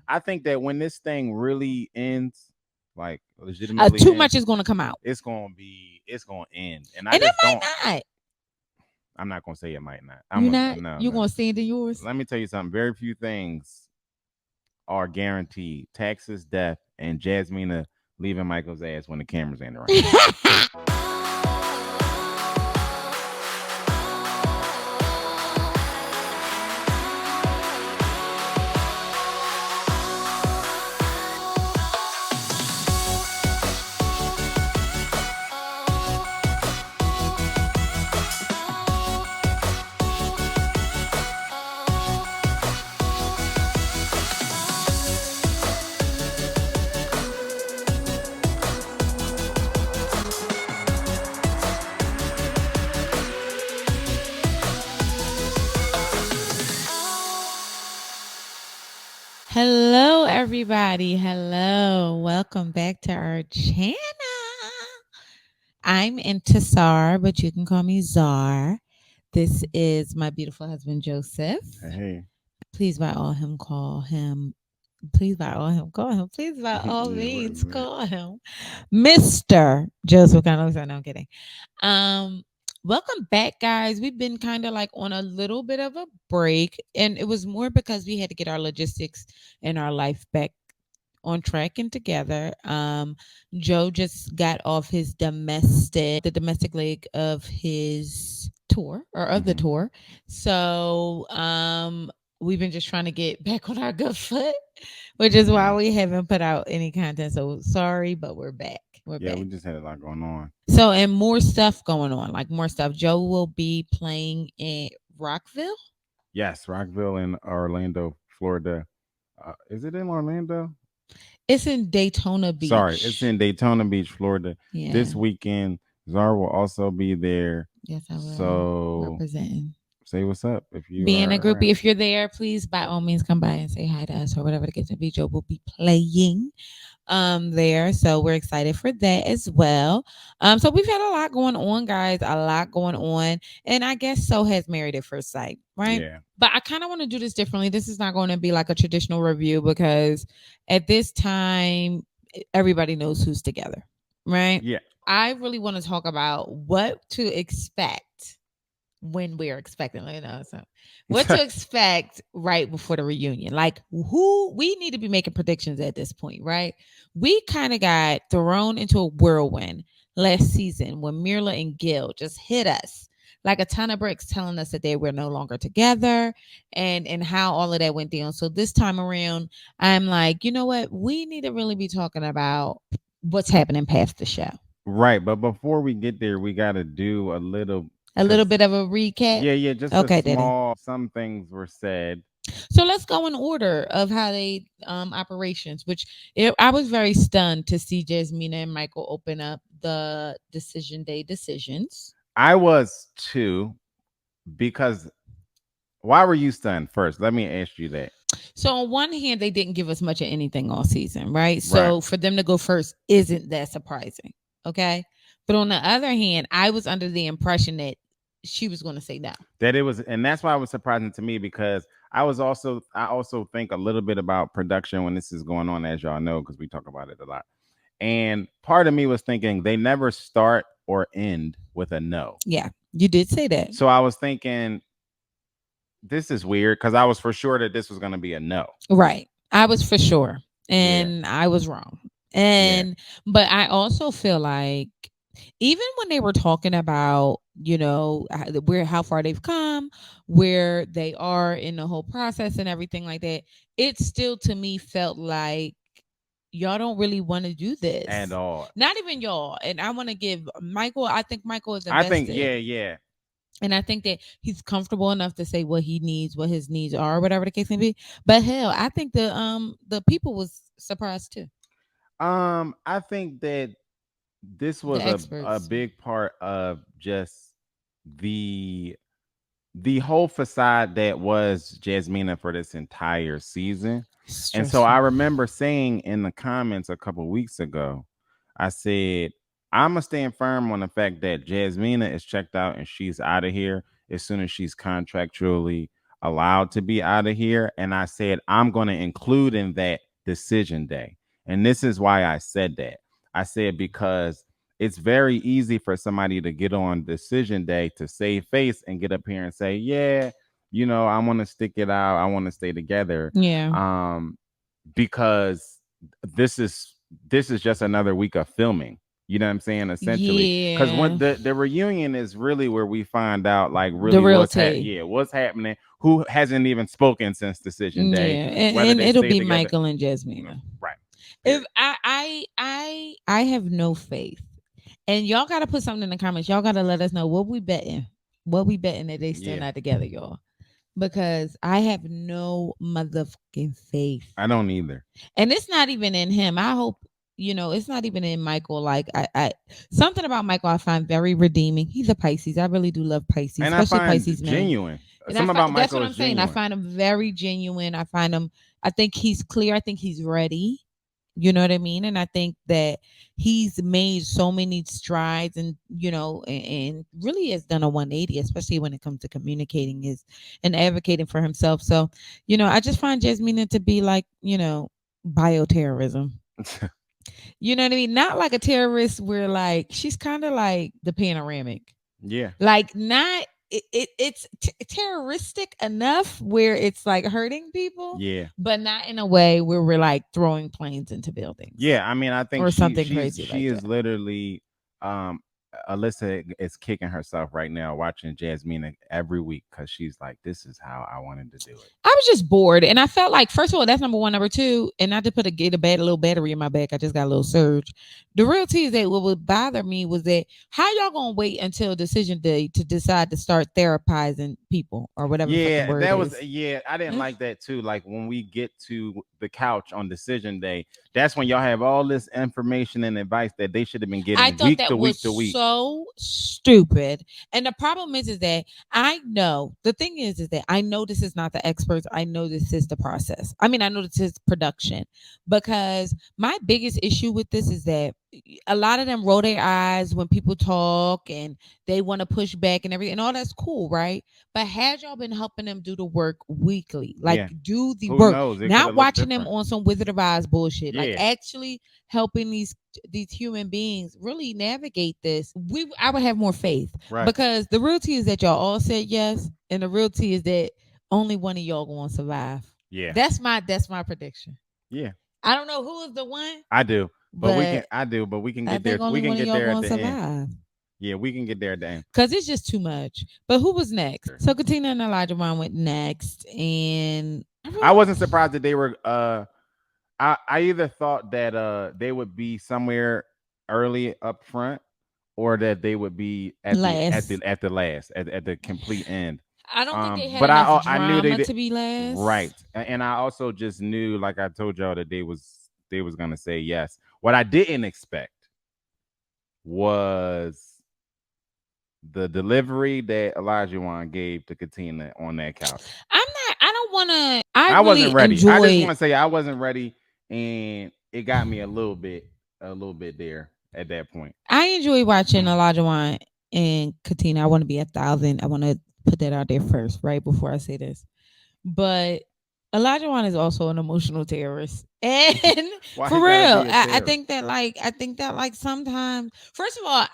I think that when this thing really ends, like legitimately Too ends, much is going to come out, it's gonna end, and I and it just might don't. not. I'm not gonna say it might not. You're not. No, You're no. going to stand in yours. Let me tell you something. Very few things are guaranteed. Texas death and Jasmina leaving Michael's ass when the cameras ain't around. Hello, everybody. Hello. Welcome back to our channel. I'm Intisar, but you can call me Zar. This is my beautiful husband, Joseph. Hey, Please, by all him, call him. Please, by all him, call him. Please, by all yeah, means, whatever. call him Mr. Joseph. Kind of, no, I'm kidding. Um, Welcome back, guys. We've been kind of like on a little bit of a break, and it was more because we had to get our logistics and our life back on track and together. Joe just got off the domestic leg of his tour or of the Mm-hmm. tour. So we've been just trying to get back on our good foot, which is why Yeah, we haven't put out any content. So sorry, but we're back. We're yeah. We back. just had a lot going on. So and more stuff going on, like more stuff. Joe will be playing in Rockville. Yes, Rockville in Orlando, Florida. Is it in Orlando? It's in Daytona Sorry, it's Beach. in Daytona Beach, Florida. Yeah. This weekend, Zar will also be there. Yes, I will. So Representing. say what's up if you Being a are groupie, around. if you're there, please by all means come by and say hi to us or whatever the case may be. Joe will be playing there. So we're excited for that as well. So we've had a lot going on, guys, a lot going on. And I guess so has Married at First Sight, right? Yeah, But I kind of want to do this differently. This is not going to be like a traditional review because at this time everybody knows who's together, right? yeah. I really want to talk about what to expect when we're expecting, so what to expect right before the reunion. Like, who we need to be making predictions at this point, right? We kind of got thrown into a whirlwind last season when Mirla and Gil just hit us like a ton of bricks, telling us that they were no longer together, and how all of that went down. So this time around, I'm like, you know what? We need to really be talking about what's happening past the show. Right, but before we get there, we got to do a little A little because bit of a recap. yeah, just a Okay, Daddy. small. Some things were said. So let's go in order of how they operations. I was very stunned to see Jasmina and Michael open up the decision day decisions. I was too because why were you stunned? First, let me ask you that. So on one hand, they didn't give us much of anything all season, right? Right. So for them to go first isn't that surprising, okay? But on the other hand, I was under the impression that she was going to say no. That it was, and that's why it was surprising to me because I also think a little bit about production when this is going on, as y'all know, because we talk about it a lot. And part of me was thinking they never start or end with a no. Yeah, you did say that. So I was thinking this is weird because I was for sure that this was going to be a no. Right. I was for sure. Yeah, And I was wrong. yeah, But I also feel like even when they were talking about, where how far they've come, where they are in the whole process and everything like that, it still to me felt like y'all don't really want to do at this. all. Not even y'all. And I want to give Michael, I think Michael is I think invested. yeah. And I think that he's comfortable enough to say what he needs, what his needs are, whatever the case may be. But hell, I think the people was surprised too. I think that this The was a experts. big part of just the the whole facade that was Jasmina for this entire season. And so I Stressful. remember saying in the comments a couple weeks ago, I said, I'm gonna stand firm on the fact that Jasmina is checked out and she's out of here as soon as she's contractually allowed to be out of here. And I said, I'm going to include in that decision day. And this is why I said that. I said, because it's very easy for somebody to get on decision day to save face and get up here and say, yeah, I want to stick it out. I want to stay together. Yeah. Because this is this is just another week of filming. You know what I'm saying? Essentially, because when Yeah. the reunion is really where we find out, like, The really real what's tea. yeah, what's happening, who hasn't even spoken since decision day, Yeah. whether And they it'll stay be together. Michael and Jasmina. Right. If Period. I have no faith. And y'all gotta put something in the comments. Y'all gotta let us know what we betting. What we betting that they still Yeah, not together, y'all. Because I have no motherfucking faith. I don't either. And it's not even in him. I hope it's not even in Michael. Like I something about Michael I find very redeeming. He's a Pisces. I really do love Pisces, And I especially find Pisces men. genuine. And Something about that's Michael what I'm is saying. I genuine. find him very genuine. I think he's clear. I think he's ready. You know what I mean? And I think that he's made so many strides and and really has done a 180, especially when it comes to communicating his and advocating for himself. So, I just find Jasmina to be like, bioterrorism. You know what I mean? Not like a terrorist where like she's kind of like the panoramic. Yeah. Like not it's terroristic enough where it's like hurting people, Yeah. but not in a way where we're like throwing planes into buildings. Yeah, I mean, I think Or something crazy she like is that. literally um Alyssa is kicking herself right now watching Jasmine every week because she's like, this is how I wanted to do it. I was just bored, and I felt like, first of all, that's number one. Number two, and not to get a little battery in my back. I just got a little surge. The real tea is that what would bother me was that how y'all gonna wait until decision day to decide to start therapizing people or whatever the fucking Yeah, word that was is. I didn't like that too. Like when we get to the couch on decision day, that's when y'all have all this information and advice that they should have been I getting thought week to that week was to week. so stupid. And the problem is that I know the thing is that I know this is not the experts. I know this is the process. I mean, I know this is production because my biggest issue with this is that a lot of them roll their eyes when people talk and they want to push back and everything. And all that's cool, right? But had y'all been helping them do the work weekly, like Yeah. do the Who work, knows? It could not have looked watching them different. on some Wizard of Oz bullshit, like Yeah. actually helping these human beings really navigate this, I would have more faith. Right. Because the reality is that y'all all said yes, and the reality is that only one of y'all gonna survive. Yeah. That's my prediction. Yeah. I don't know who is the one, I do. but But we can I get there. think only We can one of get y'all there at gonna the end. survive. Yeah, we can get there at the end. Cause it's just too much. But who was next? So Katina and Olajuwon went next, and I wasn't surprised that they were I either thought that they would be somewhere early up front or that they would be at last. the last at the complete end. I don't think they had But enough I knew they drama did to be last. right. And I also just knew, like I told y'all, that they was gonna say yes. What I didn't expect was the delivery that Olajuwon gave to Katina on that couch. I don't wanna I really wasn't ready. I just want enjoy to say I wasn't ready, and it got me a little bit there at that point. I enjoy watching Olajuwon and Katina. I want to be 1,000. I want to put that out there first, right before I say this. But Olajuwon is also an emotional terrorist, and Why for he gotta real, be a I terrorist? think that like sometimes, first of all,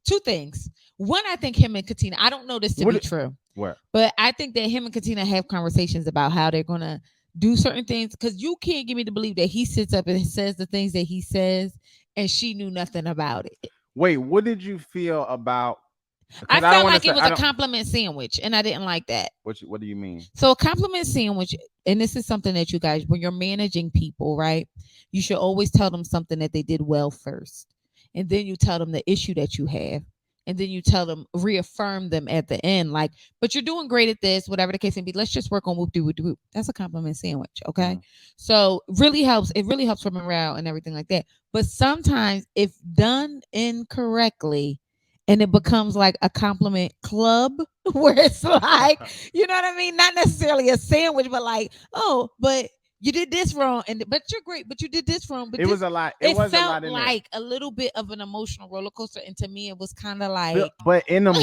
two things. One, I think him and Katina. I don't know this to be true, What? but I think that him and Katina have conversations about how they're gonna do certain things. Because you can't get me to believe that he sits up and says the things that he says, and she knew nothing about it. Wait, what did you feel about? I Because I don't felt want to like say it was I a don't. compliment sandwich, and I didn't like that. What do you mean? So a compliment sandwich, and this is something that you guys, when you're managing people, right? You should always tell them something that they did well first, and then you tell them the issue that you have, and then you tell them, reaffirm them at the end, like, but you're doing great at this, whatever the case may be. Let's just work on whoop de whoop de whoop. That's a compliment sandwich, okay? So really helps. It really helps for morale and everything like that. But sometimes, if done incorrectly, and it becomes like a compliment club where it's like, you know what I mean? Not necessarily a sandwich, but like, oh, but you did this wrong, and but you're great, but you did this wrong. But It was a lot. It was a felt lot in there. like a little bit of an emotional roller coaster, and to me, it was kind of like. But in the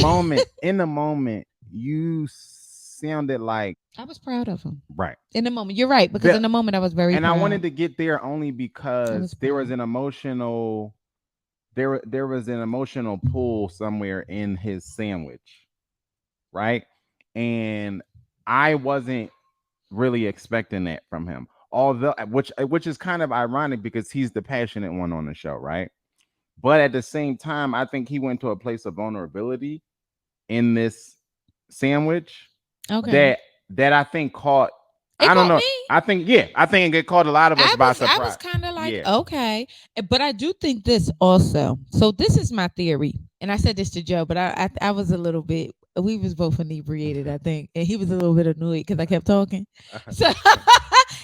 moment, you sounded like I was proud of him Right. in the moment. You're right, because in the moment I was very And I proud. wanted to get there only I because was proud. there was an emotional pull somewhere in his sandwich, right? And I wasn't really expecting that from him. Although which is kind of ironic because he's the passionate one on the show, right? But at the same time, I think he went to a place of vulnerability in this sandwich Okay. that I think caught. It I don't caught know. me. I think it caught a lot of us by I was surprise. kind of like, Yeah. okay. But I do think this also. So this is my theory. And I said this to Joe, but I was a little bit, we was both inebriated, I think. And he was a little bit annoyed because I kept talking. So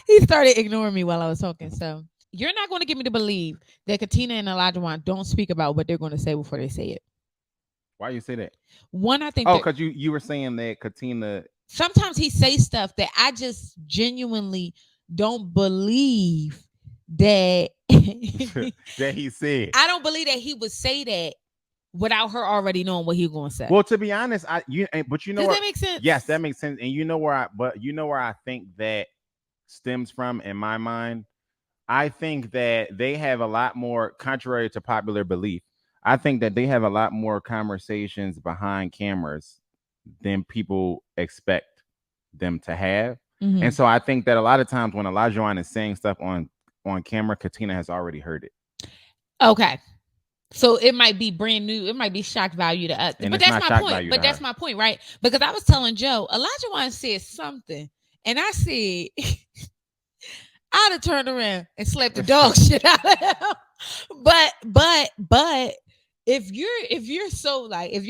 he started ignoring me while I was talking. So you're not going to get me to believe that Katina and Olajuwon don't speak about what they're going to say before they say it. Why you say that? One, I think Oh, that because you were saying that Katina sometimes he says stuff that I just genuinely don't believe that that he said. I don't believe that he would say that without her already knowing what he was going to say. Well, to be honest, but you know Does what? that make sense? Yes, that makes sense. And you know where I think that stems from in my mind. I think that they have a lot more, contrary to popular belief. I think that they have a lot more conversations behind cameras than people expect them to have. And so I think that a lot of times when Olajuwon is saying stuff on camera, Katina has already heard it. Okay. So it might be brand new. It might be shock value to us. And But it's that's not my shock point. value But to that's her. my point, right? Because I was telling Joe, Olajuwon said something. And I said, I'd have turned around and slapped the dog shit out of him. But if you're so like if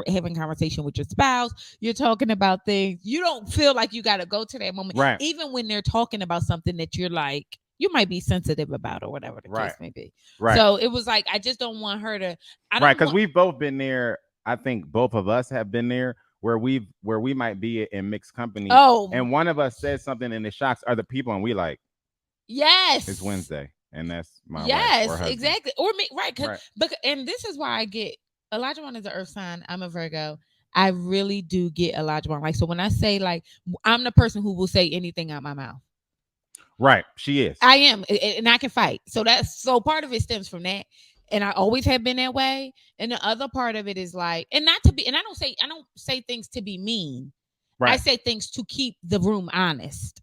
having conversation with your spouse, you're talking about things, you don't feel like you got to go to that moment, Right. even when they're talking about something that you're like you might be sensitive about or whatever the Right. case may be. Right. So it was like I just don't want her to. I Right, don't because want. we've both been there. I think both of us have been there where we might be in mixed company, Oh and one of us says something and it shocks other people, and we like yes, it's Wednesday, and that's my wife or yes, husband. exactly. Or me, right? Right. Because and this is why I get Olajuwon is an Earth sign. I'm a Virgo. I really do get Olajuwon. Like so, when I say like I'm the person who will say anything out my mouth. Right, she is. I am, and I can fight. So that's so part of it stems from that, and I always have been that way. And the other part of it is like, and not to be, and I don't say things to be mean. I Right. say things to keep the room honest.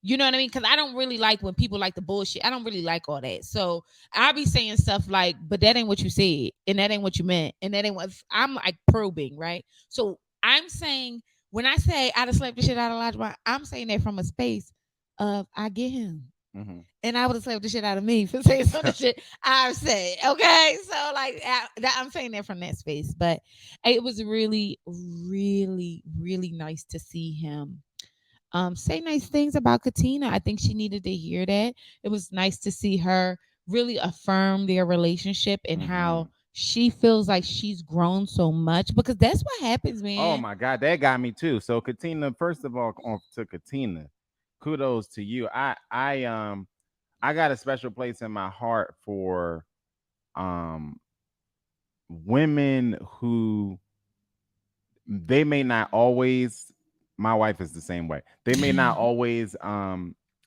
You know what I mean? Because I don't really like when people like the bullshit. I don't really like all that. So I'll be saying stuff like, but that ain't what you said. And that ain't what you meant. And that ain't what I'm like probing, right? So I'm saying, when I say I'd have slapped the shit out of Elijah, I'm saying that from a space of I get him. Mm-hmm. And I would have slapped the shit out of me for saying some of the shit I've said. Okay. So, like, I'm saying that from that space. But it was really, really, really nice to see him say nice things about Katina. I think she needed to hear that. It was nice to see her really affirm their relationship and how she feels like she's grown so much because that's what happens, man. Oh my God, that got me too. So Katina, first of all, to Katina, kudos to you. I got a special place in my heart for um women who they may not always, my wife is the same way, they may not always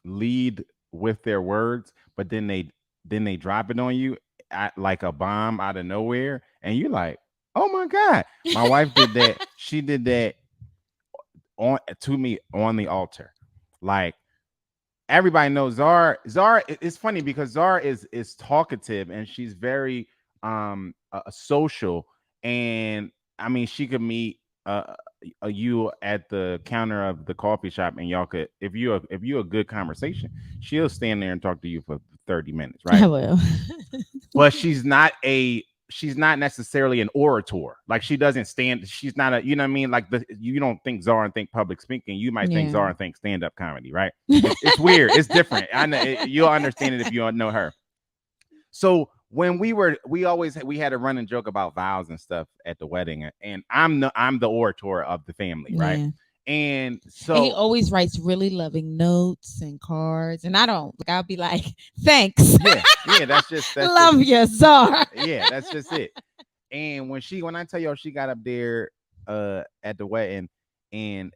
lead with their words, but then they drop it on you like a bomb out of nowhere, and you're like, oh my God. My wife did that. She did that on to me on the altar. Like, everybody knows Zar. It's funny because Zar is talkative and she's very social, and I mean she could meet you at the counter of the coffee shop, and y'all could, if you're a good conversation, she'll stand there and talk to you for 30 minutes, right? I will. But she's not necessarily an orator. Like, she doesn't stand. She's not a, you know what I mean? Like, you don't think Zara and think public speaking. You might think Yeah. Zara and think stand up comedy, right? It's weird. It's different. I know you'll understand it if you don't know her. So when we had a running joke about vows and stuff at the wedding, and I'm the orator of the family, right? Yeah. And And so he always writes really loving notes and cards, and I don't. Like, I'll be like, "Thanks, yeah, that's just love you, Zar." yeah, that's just it. And when I tell y'all, she got up there at the wedding, and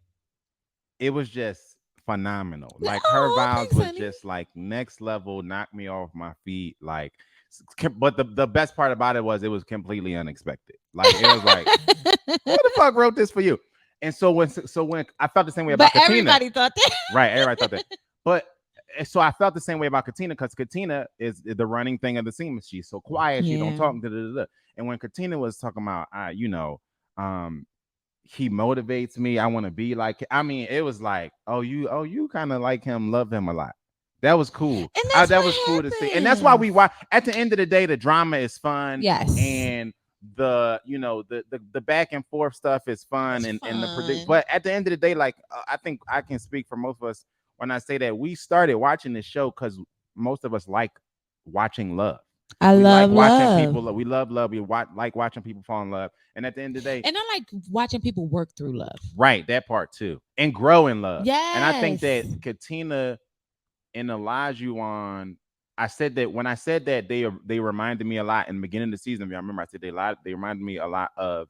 it was just phenomenal. Like her Oh, vows thanks, was honey. just like next level, knocked me off my feet. Like, but the best part about it was completely unexpected. Like it was like, who the fuck wrote this for you? And so when I felt the same way But about Katina, everybody thought that. right? Everybody thought that, but so I felt the same way about Katina because Katina is the running thing of the scene. She's so quiet, she don't Yeah. talk. Da, da, da, da. And when Katina was talking about, um, he motivates me. I want to be like. I mean, it was like, oh, you kind of like him, love him a lot. That was cool. And that's That was cool what to see, and that's why we happens. watch. At the end of the day, the drama is fun, Yes. and the back and forth stuff is fun, It's and the predict. fun. But at the end of the day, like I think I can speak for most of us when I say that we started watching this show because most of us like watching love. I We like love watching love. people. We love love. Like watching people fall in love. And at the end of the day, And I like watching people work through love. right, that part too, and grow in love. And I think Yes. that Katina and Olajuwon, I said that when I said that they reminded me a lot in the beginning of the season. I remember I said they reminded me a lot of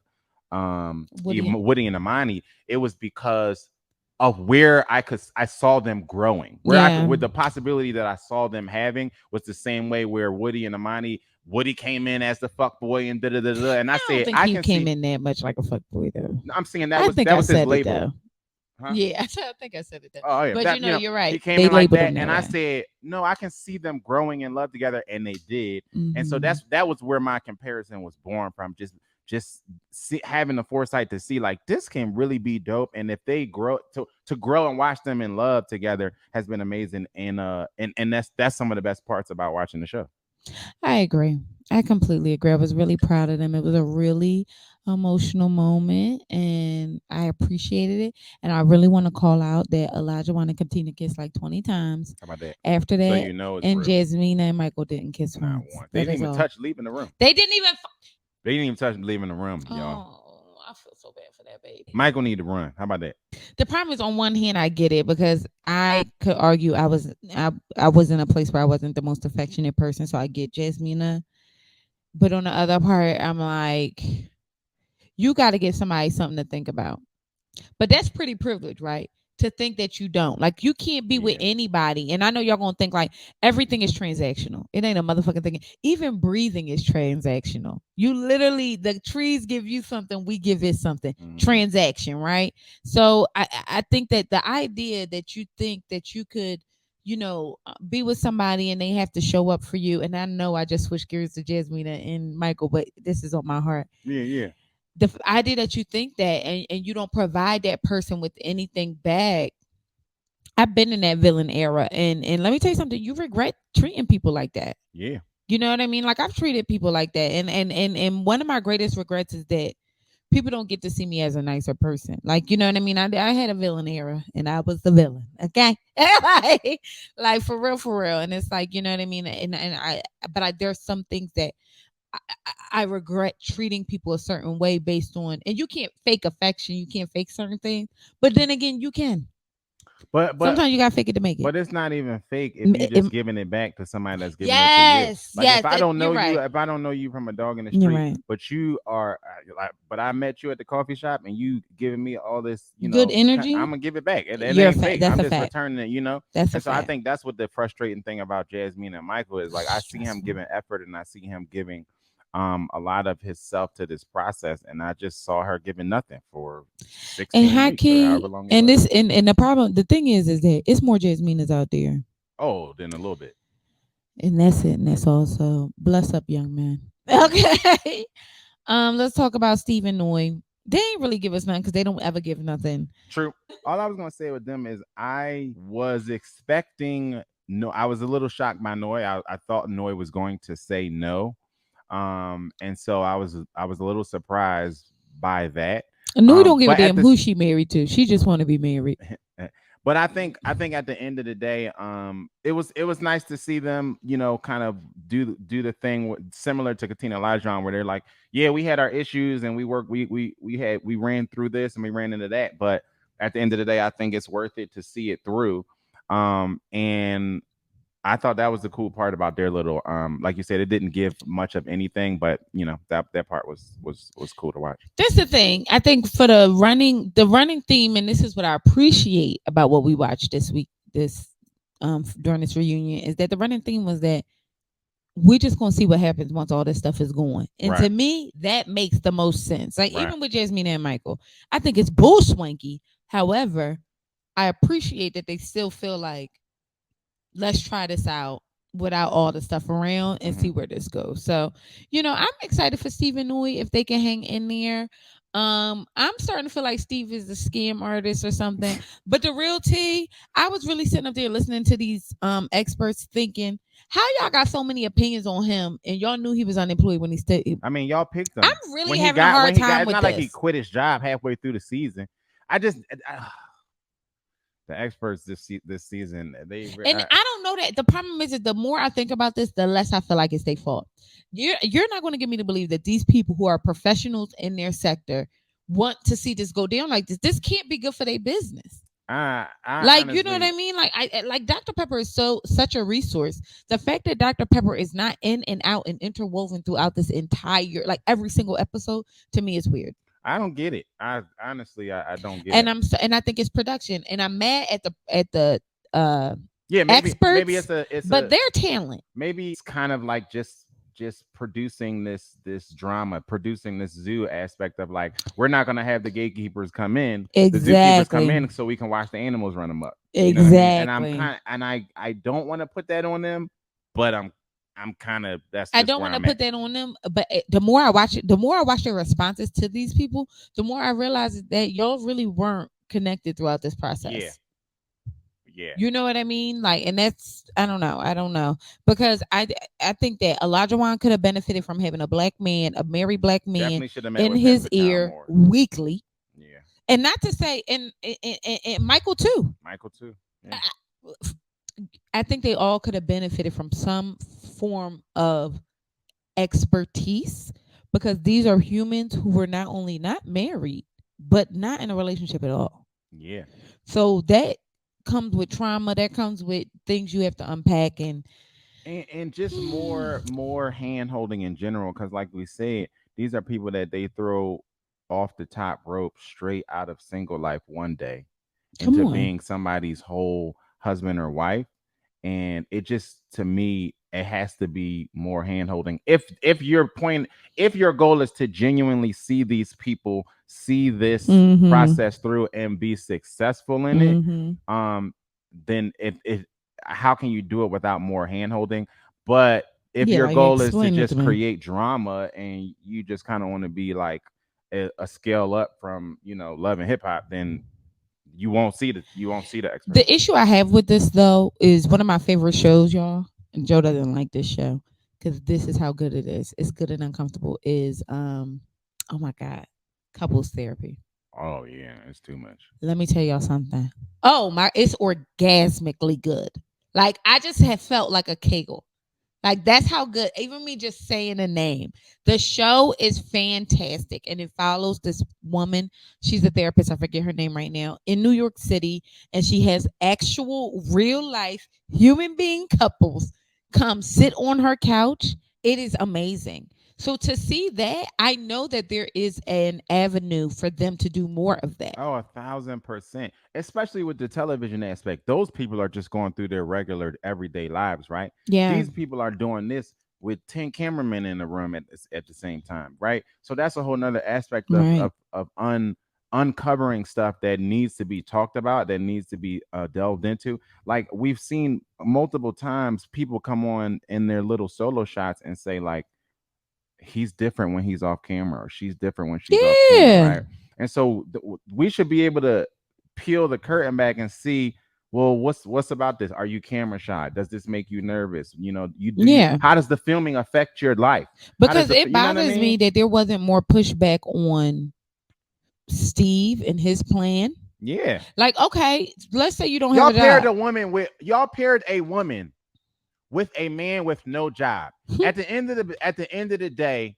Woody. Woody and Amani. It was because of where I saw them growing, where I could Yeah. with the possibility that I saw them having was the same way where Woody and Amani. Woody came in as the fuck boy and da da da da, and I I don't said think I he can came see. in that much like a fuck boy though. I'm saying I think that I was his said it label, though. huh? Yeah, I think I said it though. Oh yeah, But that you're he right. came They in like labeled that, him that and I way. said, no, I can see them growing in love together, and they did, and so Hmm. that was where my comparison was born from. Having the foresight to see like this can really be dope, and if they grow to grow and watch them in love together has been amazing, and that's some of the best parts about watching the show. I agree. I completely agree. I was really proud of them. It was a really emotional moment and I appreciated it. And I really want to call out that Elijah wanted to continue to kiss like 20 times. How about that? After So that, you know it's and real. Jasmina and Michael didn't kiss Not once. once. They That didn't is even all. touch leaving the room. They didn't even. They didn't even touch leaving the room, y'all. Oh, I feel so bad for that baby. Michael need to run. How about that? The problem is, on one hand, I get it because I could argue I was in a place where I wasn't the most affectionate person, so I get Jasmina. But on the other part, I'm like, you got to give somebody something to think about. But that's pretty privileged, right? To think that you don't. Like, you can't be with Yeah. anybody. And I know y'all gonna think like everything is transactional. It ain't a motherfucking thing. Even breathing is transactional. You literally, the trees give you something, we give it something. Hmm. Transaction, right? So I think that the idea that you think that you could, be with somebody and they have to show up for you. And I know I just switched gears to Jasmina and Michael, but this is on my heart. Yeah, yeah. The idea that you think that and you don't provide that person with anything back. I've been in that villain era, and let me tell you something. You regret treating people like that. Yeah. You know what I mean? Like, I've treated people like that, and one of my greatest regrets is that people don't get to see me as a nicer person. Like, you know what I mean? I had a villain era, and I was the villain. Okay, like for real. And it's like, you know what I mean? And but there's some things that I regret treating people a certain way based on, and you can't fake affection, you can't fake certain things, but then again, you can. But but Sometimes you gotta fake it to make it. but it's not even fake if you just It- giving it back to somebody that's giving it to you. yes, Like yes, you're right. if I don't know you from a dog in the You're street, right. but you are like, but I met you at the coffee shop and you giving me all this, Good I'm energy. gonna give it back. It You're a ain't fact. fake. That's I'm a just fact. returning it. That's a And so I fact. think that's what the frustrating thing about Jasmine and Michael is like I see him Stressful. giving effort and I see him giving a lot of his self to this process, and I just saw her giving nothing for And 16 high weeks or key, however long it and was. this, and the problem, the thing is that it's more Jasminas out there, Oh, then a little bit. and that's it, and that's also bless up, young man. Okay. Let's talk about Steve and Noi. They ain't really give us nothing because they don't ever give nothing. True. All I was gonna say with them is I was expecting no. I was a little shocked by Noi. I thought Noi was going to say no, and so I was a little surprised by that. Noi don't give a But at damn this, who she married to. She just want to be married. but I think at the end of the day, it was nice to see them, kind of do the thing similar to Katina Olajuwon, where they're like, yeah, we had our issues and we worked, we ran through this and we ran into that, but at the end of the day, I think it's worth it to see it through. And I thought that was the cool part about their little like you said, it didn't give much of anything, but that part was cool to watch. That's the thing. I think for the running theme, and this is what I appreciate about what we watched this week, this during this reunion, is that the running theme was that we're just gonna see what happens once all this stuff is going. And to Right. me, that makes the most sense. Like Right. even with Jasmina and Michael, I think it's bull swanky. However, I appreciate that they still feel like let's try this out without all the stuff around and see where this goes. So, I'm excited for Steve and Noi if they can hang in there. I'm starting to feel like Steve is a scam artist or something. But the real T, I was really sitting up there listening to these experts thinking, how y'all got so many opinions on him and y'all knew he was unemployed when he stayed. I mean, y'all picked him. I'm really having a hard time it's with not this. like he quit his job halfway through the season. The experts this season, and I don't know that the problem is that the more I think about this, the less I feel like it's their fault. You're not going to get me to believe that these people who are professionals in their sector want to see this go down like this. This can't be good for their business. I Like, honestly, you know what I mean? Like, I like Dr. Pepper is such a resource. The fact that Dr. Pepper is not in and out and interwoven throughout this entire, like every single episode, to me is weird. I don't get it. I honestly, I don't get And it. and I think it's production. And I'm mad at the Yeah, maybe experts, it's but their talent. maybe it's kind of like just producing this drama, producing this zoo aspect of like we're not gonna have the gatekeepers come in, the zookeepers come Exactly. in, so we can watch the animals run them up. You know what I mean? And I'm Exactly. kind and I don't want to put that on them, but I'm kind of that's I just don't where want to I'm put at. that on them, but the more I watch it, the more I watch their responses to these people, the more I realize that y'all really weren't connected throughout this process. Yeah, yeah, You know what I mean? Like, and that's I don't know because I think that Olajuwon could have benefited from having a black man, a married black man definitely should have met in with him his for town ear more. weekly, Yeah, and not to say and Michael too. Michael too. Yeah, I think they all could have benefited from some form of expertise because these are humans who were not only not married but not in a relationship at all. yeah. So that comes with trauma, that comes with things you have to unpack And just more hand holding in general, because like we said, these are people that they throw off the top rope straight out of single life one day come into on. being somebody's whole husband or wife. And it just, to me, it has to be more hand holding if your goal is to genuinely see these people see this Mm-hmm. process through and be successful in it, Mm-hmm. um then it how can you do it without more hand holding? But if Yeah, your like goal is to explain it to just me. create drama and you just kind of want to be like a scale up from love and hip hop, then you won't see the experts. The issue I have with this though is one of my favorite shows, y'all. And Joe doesn't like this show because this is how good it is. It's good and uncomfortable. Is oh my god, couples therapy. Oh yeah, it's too much. Let me tell y'all something. Oh my, it's orgasmically good. Like I just have felt like a kegel. Like that's how good. Even me just saying the name. The show is fantastic, and it follows this woman. She's a therapist. I forget her name right now in New York City, and she has actual real life human being couples come sit on her couch. It is amazing. So to see that, I know that there is an avenue for them to do more of that. Oh, 1,000%. Especially with the television aspect. Those people are just going through their regular everyday lives, right? Yeah. These people are doing this with 10 cameramen in the room at the same time, right? So that's a whole nother aspect of Right. uncovering stuff that needs to be talked about, that needs to be delved into. Like we've seen multiple times people come on in their little solo shots and say like, he's different when he's off camera or she's different when she's off camera, Yeah. right? And so we should be able to peel the curtain back and see, well, what's about this? Are you camera shy? Does this make you nervous? Yeah. How does the filming affect your life? How does Because the it you know what I bothers me mean? that there wasn't more pushback on Steve and his plan. Yeah. Like, okay, let's say you don't have a job. Y'all paired a woman with a man with no job. At the end of the day,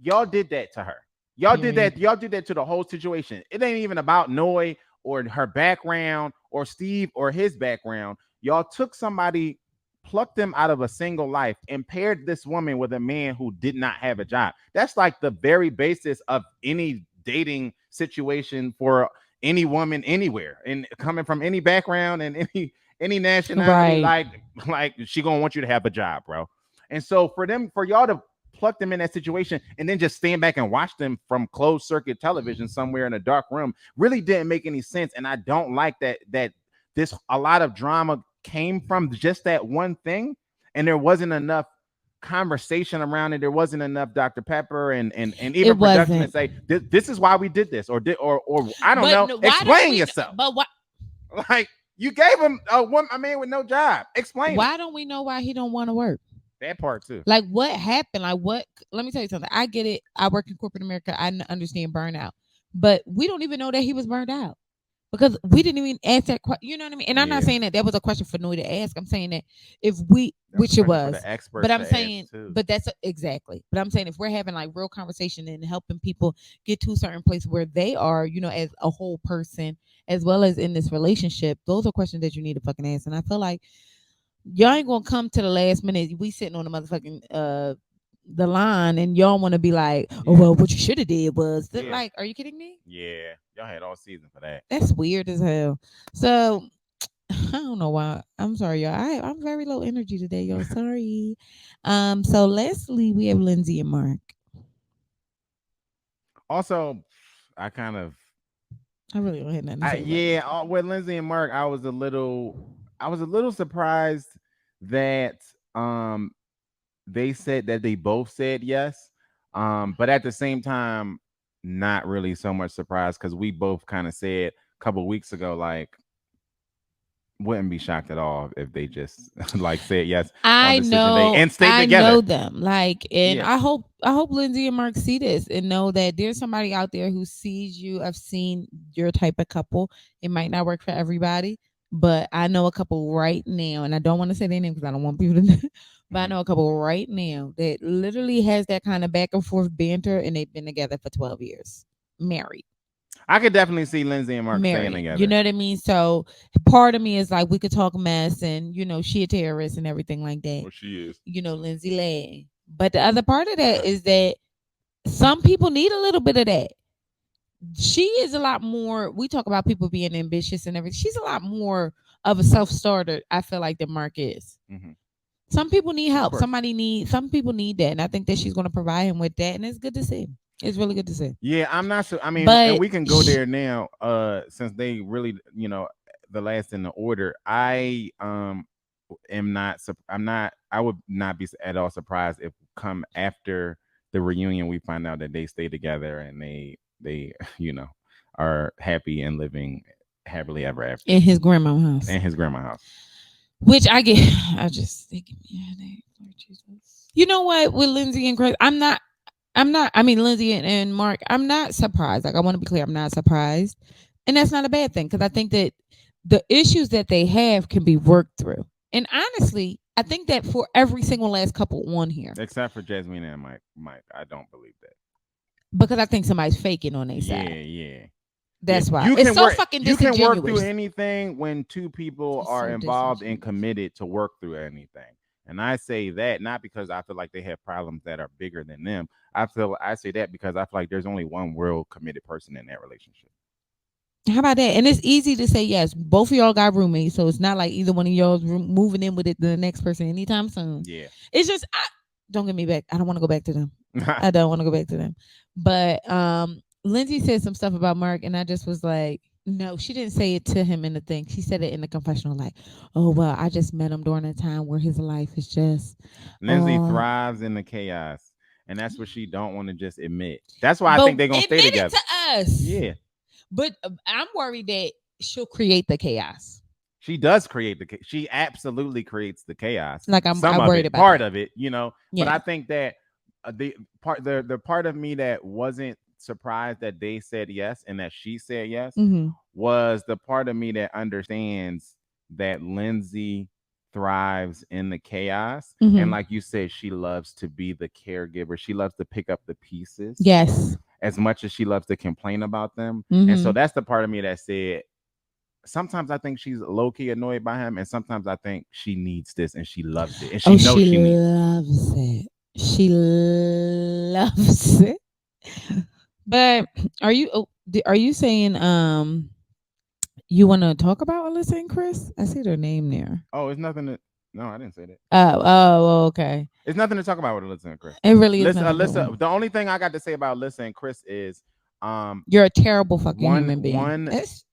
y'all did that to her. Period. Y'all did that to the whole situation. It ain't even about Noi or her background or Steve or his background. Y'all took somebody plucked them out of a single life and paired this woman with a man who did not have a job. That's like the very basis of any dating situation for any woman anywhere and coming from any background and any nationality. Right. Like she gonna want you to have a job, bro. And so for y'all to pluck them in that situation and then just stand back and watch them from closed circuit television somewhere in a dark room really didn't make any sense. And I don't like that this a lot of drama came from just that one thing, and there wasn't enough conversation around it. There wasn't enough Dr. Pepper and It even production to wasn't. say this is why we did this, or I don't But know. why don't Explain we? yourself. But why? Like you gave him a man with no job. Explain it. Why don't we know why he don't want to work? That part too. Like what happened? Like what? Let me tell you something. I get it. I work in corporate America. Understand burnout, but we don't even know that he was burned out because we didn't even ask that question. You know what I mean? And I'm not Yeah. saying that was a question for Noi to ask. I'm saying that if we, That's which a it question for was, the experts but I'm to ask, saying, too. but that's exactly. But I'm saying if we're having like real conversation and helping people get to a certain place where they are, you know, as a whole person, as well as in this relationship, those are questions that you need to fucking ask. And I feel like y'all ain't gonna come to the last minute. We sitting on the motherfucking the line, and y'all want to be like, oh Yeah. well, what you should have did was Yeah. like, are you kidding me? Yeah, y'all had all season for that. That's weird as hell. So I don't know why. I'm sorry, y'all. I'm very low energy today, y'all. Sorry. So lastly, we have Lindsey and Mark. Also, I kind of I really don't have nothing to say about yeah, this. with Lindsay and Mark, I was a little surprised that they said that they both said yes. But at the same time, not really so much surprised because we both kind of said a couple weeks ago, like, wouldn't be shocked at all if they just like said yes on decision day and stayed I together. know them. Like, and Yeah. I hope Lindsay and Mark see this and know that there's somebody out there who sees you. I've seen your type of couple. It might not work for everybody, but I know a couple right now, and I don't want to say their name because I don't want people to know. But I know a couple right now that literally has that kind of back and forth banter, and they've been together for 12 years, married. I could definitely see Lindsay and Mark staying Married. You together. know what I mean? So part of me is like we could talk mess and you know, she a terrorist and everything like that. Well, she is. You know, Lindsay Lay. But the other part of that is that some people need a little bit of that. She is a lot more, we talk about people being ambitious and everything. She's a lot more of a self-starter, I feel like, than Mark is. Mm-hmm. Some people need help. course. Some people need that. And I think that she's gonna provide him with that. And it's good to see. It's really good to see. Yeah, I'm not sure. I mean, and But we can go there now. Since they really, the last in the order. I am not. I'm not. I would not be at all surprised if come after the reunion we find out that they stay together and they are happy and living happily ever after in his grandma's house. in his grandma's house. Which I get, I just they give me a headache. Lord Jesus. You know what? With Lindsay and Chris, I mean, Lindsay and Mark, I'm not surprised. Like, I want to be clear, I'm not surprised. And that's not a bad thing because I think that the issues that they have can be worked through. And honestly, I think that for every single last couple on here, Except for Jasmina and Mike, I don't believe that. because I think somebody's faking on their Yeah, side. yeah. That's why. You It's can so work. fucking You can disingenuous. work through anything when two people It's are so involved and disingenuous. committed to work through anything. And I say that not because I feel like they have problems that are bigger than them. I say that because I feel like there's only one real committed person in that relationship. How about that? And it's easy to say yes. Both of y'all got roommates, so it's not like either one of y'all's moving in with it the next person anytime soon. Yeah. It's just don't get me back. I don't want to go back to them. I don't want to go back to them. But Lindsay said some stuff about Mark, and I just was like, no, she didn't say it to him in the thing. She said it in the confessional, like, oh well, I just met him during a time where his life is just Lindsay oh. thrives in the chaos, and that's what she don't want to just admit. That's why I But think they're gonna stay admit it together. to us. Yeah. But I'm worried that she'll create the chaos. She does create she absolutely creates the chaos. Like I'm Some of worried it, about part that. of it, But Yeah. I think that the part of me that wasn't surprised that they said yes and that she said yes Mm-hmm. was the part of me that understands that Lindsay thrives in the chaos. Mhm. And like you said, she loves to be the caregiver. She loves to pick up the pieces Yes. as much as she loves to complain about them. And so Mm-hmm. that's the part of me that said sometimes I think she's low key annoyed by him, and sometimes I think she needs this and she loves it, and she Oh, knows she she needs it. loves it. She loves it. But are you are you saying you want to talk about Alyssa and Chris? I see their name there. Oh, it's nothing to. No, I didn't say that. Okay. It's nothing to talk about with Alyssa and Chris. It really is Listen, nothing but Alyssa. one. The only thing I got to say about Alyssa and Chris is, um, You're a terrible fucking one, human being. one,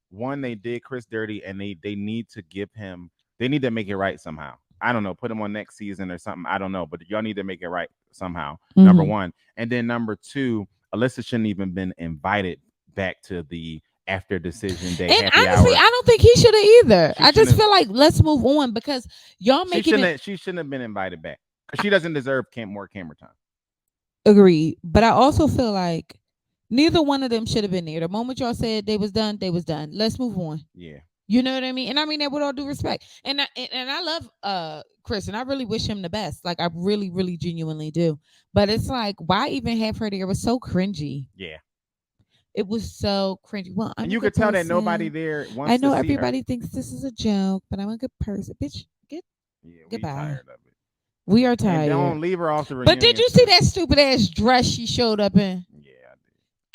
one. They did Chris dirty, and they need to give him. They need to make it right somehow. I don't know. Put him on next season or something. I don't know, but y'all need to make it right somehow. Number Mm-hmm. one, and then number two, Alyssa shouldn't even been invited back to the after decision day And happy honestly, hour. I don't think he should have either. She I just shouldn't have. feel like let's move on because y'all She making shouldn't. it She shouldn't have been invited back because she doesn't deserve more camera time. agreed. But I also feel like neither one of them should have been there. The moment y'all said they was done, they was done. Let's move on. Yeah. You know what I mean? And I mean that with all due respect. And I love Chris and I really wish him the best. Like I really, really genuinely do. But it's like, why even have her there? It was so cringy. Yeah. It was so cringy. Well, I'm And a you good could tell that nobody person. there I wants to know see her. everybody thinks this is a joke, but I'm a good person. Bitch, Yeah, we goodbye. tired of it. We are And tired. don't leave her off the But did reunion you see too. that stupid ass dress she showed up in? Yeah,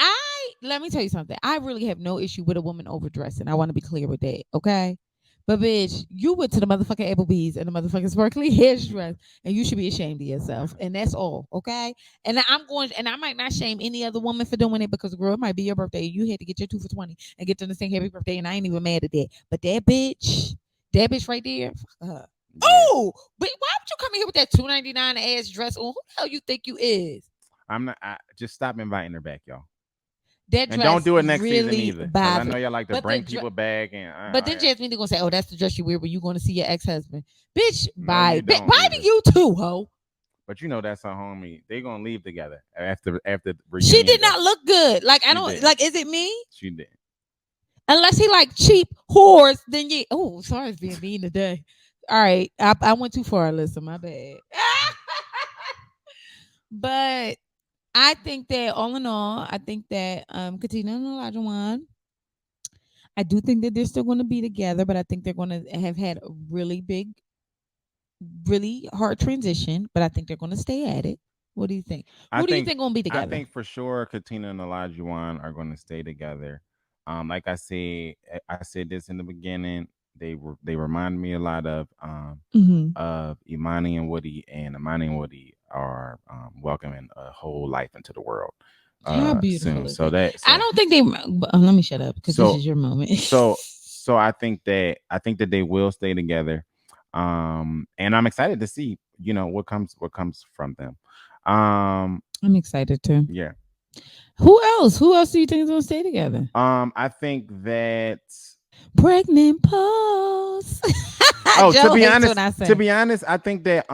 I did. Let me tell you something. I really have no issue with a woman overdressing. I want to be clear with that, okay? But bitch, you went to the motherfucking Applebee's and the motherfucking sparkly hairdress, and you should be ashamed of yourself. And that's all, okay? And I'm going, and I might not shame any other woman for doing it because, girl, it might be your birthday. You had to get your 2 for 20 and get them to sing happy birthday, and I ain't even mad at that. But that bitch right there, fuck her. Yeah. Oh, but why would you come in here with that $2.99 ass dress on? Who the hell you think you is? I'm not. Just stop inviting her back, y'all. That And don't dress do it next season really either, because I know bothered. y'all like to But bring people back. And but then Jasmine gonna say, "Oh, that's the dress you wear when you going to see your ex husband." Bitch, no, you don't bye either. to you too, ho. But you know that's her homie. They gonna leave together after the She reunion did day. not look good. Like I She don't didn't. like. Is it me? She did. Unless he like cheap whores, then you. Oh, sorry, it's being mean today. All right, I went too far. Listen, my bad. But I think that all in all, I think that Katina and Olajuwon, I do think that they're still going to be together, but I think they're going to have had a really big, really hard transition. But I think they're going to stay at it. What do you think? I Who do you think think going to be I together? think for sure Katina and Olajuwon are going to stay together. Like I said this in the beginning. They remind me a lot Mm-hmm. of Imani and Woody, and Imani and Woody are welcoming a whole life into the world How beautiful soon. is So that? that I so don't think they. Let me shut up because this so is your moment. so so I think that they will stay together. And I'm excited to see, what comes from them. I'm excited too. Yeah. Who else? Who else do you think is going to stay together? I think that Pregnant pause. oh, Joe hates when I to say. be honest, I think that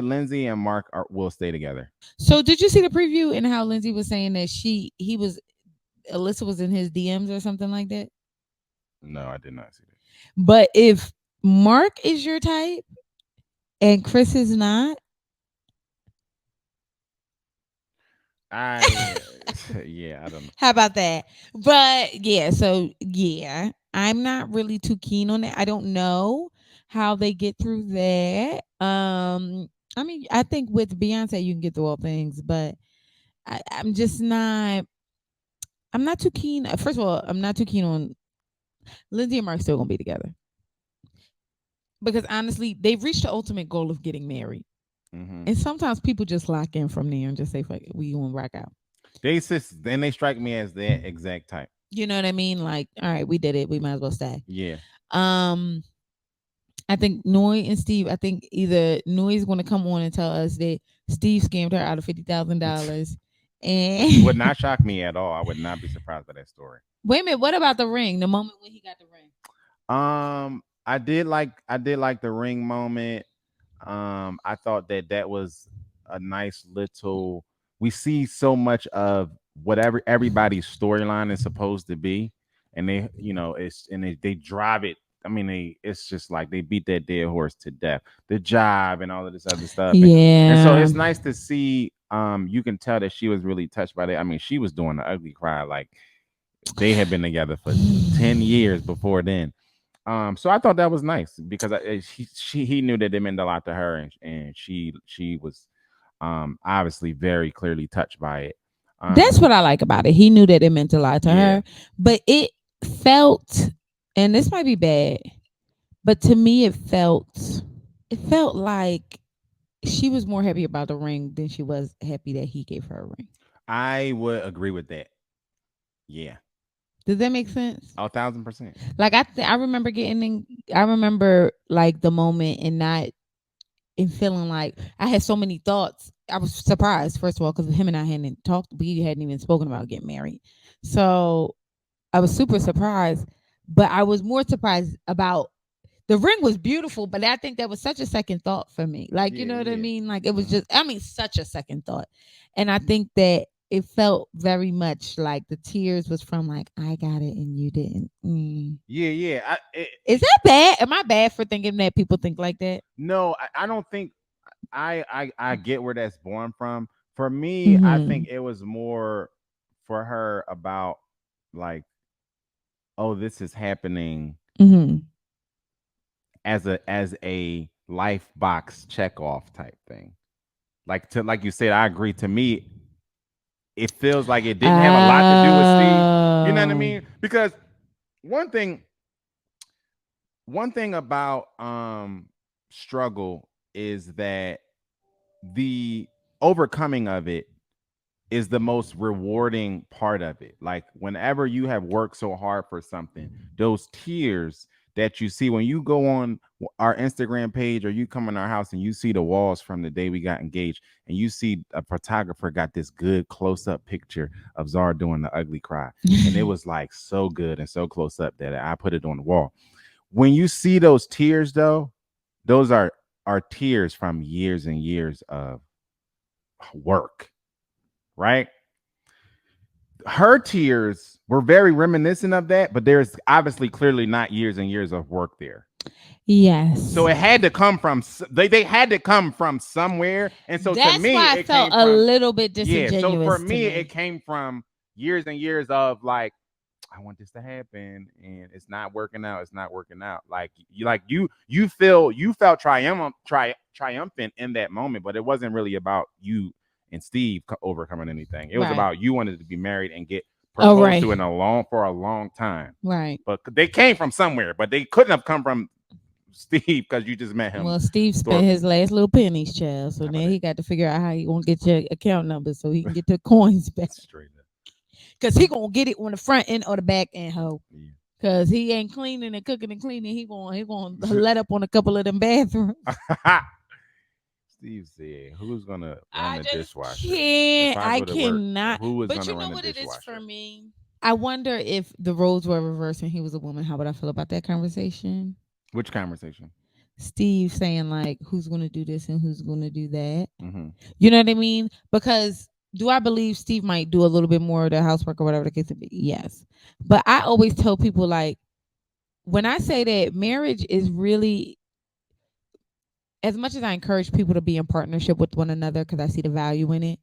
Lindsay and Mark will stay together. So did you see the preview and how Lindsay was saying that he was Alyssa was in his DMs or something like that? No, I did not see that. But if Mark is your type and Chris is not, I yeah, I don't know. how about that? But yeah, so yeah, I'm not really too keen on it. I don't know how they get through that. I mean, I think with Beyonce you can get through all things, but I'm just not. I'm not too keen. First of all, I'm not too keen on Lindsay and Mark still gonna be together because honestly, they've reached the ultimate goal of getting married. Hmm. And sometimes people just lock in from there and just say, "Fuck it, we gonna rock out." Then they strike me as that exact type. You know what I mean? Like, all right, we did it. We might as well stay. Yeah. Um, I think Noi and Steve. I think either Noi is going to come on and tell us that Steve scammed her out of $50,000, Would and not shock me at all. I would not be surprised by that story. wait a minute, what about the ring? The moment when he got the ring. I did like the ring moment. I thought that was a nice little. We see so much of whatever everybody's storyline is supposed to be, and they drive it. I mean, it's just like they beat that dead horse to death. The job and all of this other stuff, and so Yeah. it's nice to see. You can tell that she was really touched by that. I mean, she was doing the ugly cry, like they had been together for 10 years before then. So I thought that was nice because he knew that it meant a lot to her, and she was obviously very clearly touched by it. That's what I like about it. He knew that it meant a lot to Yeah. her, but it felt, and this might be bad, but to me it felt like she was more happy about the ring than she was happy that he gave her a ring. I would agree with that. Yeah. Does that make sense? 1,000%. Like I remember getting in, I remember like the moment and not and feeling like I had so many thoughts. I was surprised first of all because him and I hadn't talked. We hadn't even spoken about getting married, so I was super surprised. But I was more surprised about the ring was beautiful, but I think that was such a second thought for me. Like, you Yeah, know what I yeah. mean? Like it was just, I mean, such a second thought. And I think that it felt very much like the tears was from like, I got it and you didn't. Yeah, yeah. Is that bad? Am I bad for thinking that people think like that? No, I don't think I get where that's born from. For me, I think Mm-hmm. it was more for her about like, oh, this is happening Mm-hmm. as a life box check off type thing. Like you said, I agree. To me, it feels like it didn't have a lot to do with Steve. You know what I Oh. mean? Because one thing one thing about struggle is that the overcoming of it is the most rewarding part of it. Like whenever you have worked so hard for something, those tears that you see when you go on our Instagram page or you come in our house and you see the walls from the day we got engaged and you see a photographer got this good close up picture of Zar doing the ugly cry. And it was like so good and so close up that I put it on the wall. When you see those tears though, those are tears from years and years of work, right? Her tears were very reminiscent of that, but there's obviously clearly not years and years of work there. Yes. So it had to come from they had to come from somewhere, and so to That's me why I it felt came a from little bit yeah. So for disingenuous to me it me. came from years and years of like I want this to happen and it's not working out. It's not working out. You felt triumphant in that moment, but it wasn't really about you and Steve overcoming anything. It was Right. about you wanted to be married and get Oh, proposed right. to for a long time. Right. But they came from somewhere, but they couldn't have come from Steve because you just met him. Well, Steve spent Thor- his last little pennies, child. So How about now that? he got to figure out how he gonna get your account number so he can get the coins back. Straight up. Cause he gonna get it on the front end or the back end, ho. Yeah. Cause he ain't cleaning and cooking and cleaning. He gonna let up on a couple of them bathrooms. Steve said, "Who's gonna run I the just dishwasher? If can't. I I go to work, cannot. who is But gonna you run know the what it is for dishwasher?" me? I wonder if the roles were reversed and he was a woman, how would I feel about that conversation? Which conversation? Steve saying like who's gonna do this and who's gonna do that. Mm-hmm. You know what I mean? Because do I believe Steve might do a little bit more of the housework or whatever the case may be? Yes. But I always tell people like when I say that marriage is really, as much as I encourage people to be in partnership with one another because I see the value in it,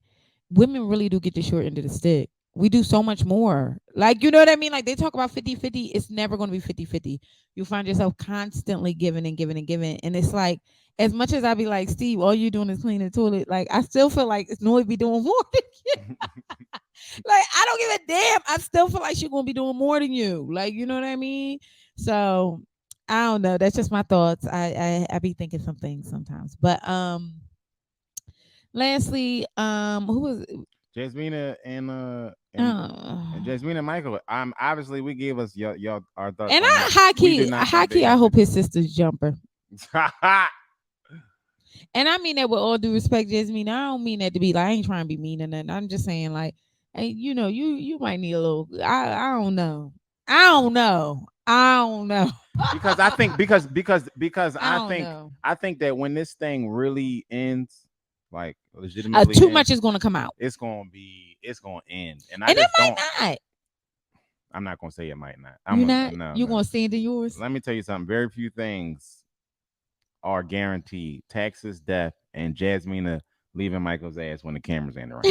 women really do get the short end of the stick. We do so much more. Like, you know what I mean? Like they talk about 50-50. It's never going to be 50-50. You find yourself constantly giving and giving and giving. And it's like, as much as I be like, Steve, all you doing is cleaning the toilet, like I still feel like Noi be doing more than you. Like, I don't give a damn. I still feel like she's gonna be doing more than you. Like, you know what I mean? So I don't know. That's just my thoughts. I be thinking some things sometimes. But lastly, who was Jasmina and uh, Jasmina Michael. Obviously we gave us your our thoughts and on I them. high We do key, not think they I have hope to. his sister's jumper. And I mean that with all due respect, Jasmine. I don't mean that to be like I ain't trying to be mean or nothing. I'm just saying like, hey, you know, you might need a little. I don't know. I don't know. I don't know. because I think because I don't know. I think that when this thing really ends, like legitimately Too ends, much is gonna come out, it's gonna end, and I and it just might don't. not. I'm not gonna say it might not. You not. No, You no. gonna stand in yours? Let me tell you something. Very few things are guaranteed. Texas death and Jasmina leaving Michael's ass when the cameras ain't around.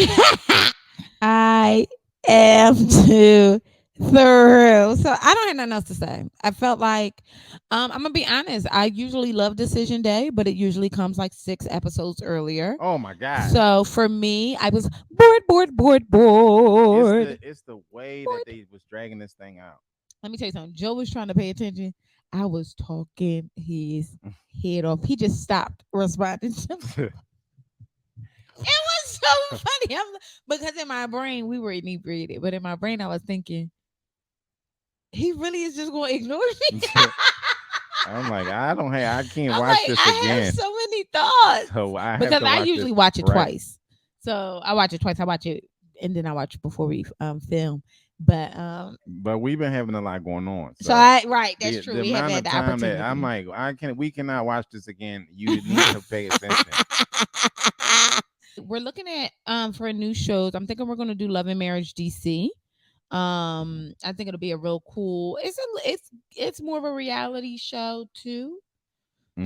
I am too. Thorough. So I don't have nothing else to say. I felt like I'm gonna be honest. I usually love Decision Day, but it usually comes like 6 episodes earlier. Oh my god. So for me, I was bored, bored, bored, It's bored. the way that Bored. they was dragging this thing out. Let me tell you something. Joe was trying to pay attention. I was talking his head off. He just stopped responding to me. It was so funny. Because in my brain, we were inebriated, but in my brain, I was thinking, he really is just going to ignore me. I'm like, I can't I'm watch like, this I again. have so many thoughts. So I have Because to I watch usually this watch it right. twice. So I watch it twice. I watch it and then I watch it before we film. But we've been having a lot going on. so I right, that's the, true. the We have amount had of the time opportunity. that I'm like, we cannot watch this again. You need to pay attention. We're looking at for new shows. I'm thinking we're gonna do Love and Marriage DC. I think it'll be a real cool. It's more of a reality show too.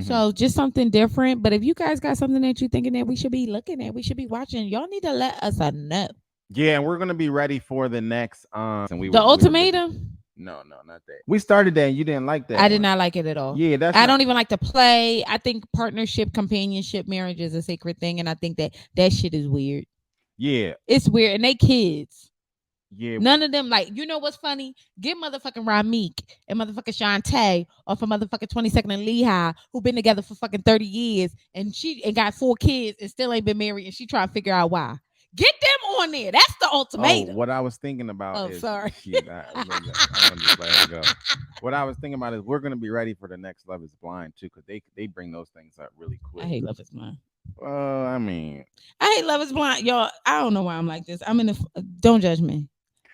So just something different. But if you guys got something that you're thinking that we should be looking at, we should be watching, y'all need to let us know. Yeah, and we're gonna be ready for the next and The Ultimatum. No, not that. We started that and you didn't like that. I did not like it at all. Yeah, I don't even like to play. I think partnership, companionship, marriage is a sacred thing, and I think that shit is weird. Yeah, it's weird, and they kids. Yeah, none of them like. You know what's funny? Get motherfucking Rameek and motherfucking Shantae off of motherfucking 22nd and Lehigh, who been together for fucking 30 years, and she and got 4 kids and still ain't been married, and she trying to figure out why. Get them on there. That's the ultimatum. what I was thinking about is sorry. I'm gonna just let her go. What I was thinking about is we're gonna be ready for the next Love Is Blind too, because they bring those things up really quick. I hate Love Is Blind. I mean, I hate Love Is Blind, y'all. I don't know why I'm like this. I'm in the. Don't judge me.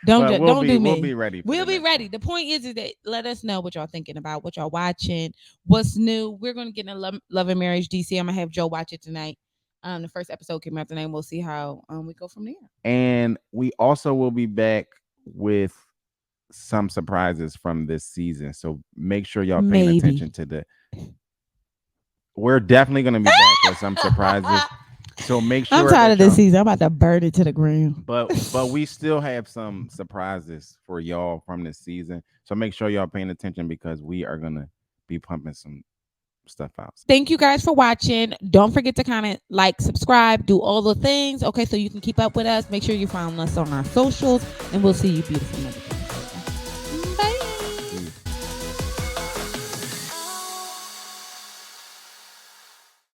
Don't do me. We'll be ready. We'll be ready. The point is that let us know what y'all thinking about, what y'all watching, what's new. We're gonna get in Love and Marriage DC. I'm gonna have Joe watch it tonight. The first episode came out tonight. We'll see how we go from there. And we also will be back with some surprises from this season. So make sure y'all paying attention to the. We're definitely gonna be back with some surprises. So make sure. I'm tired of this season. I'm about to burn it to the ground. But we still have some surprises for y'all from this season. So make sure y'all paying attention because we are gonna be pumping some stuff out. Thank you guys for watching. Don't forget to comment, like, subscribe, do all the things. Okay, so you can keep up with us. Make sure you follow us on our socials, and we'll see you beautiful.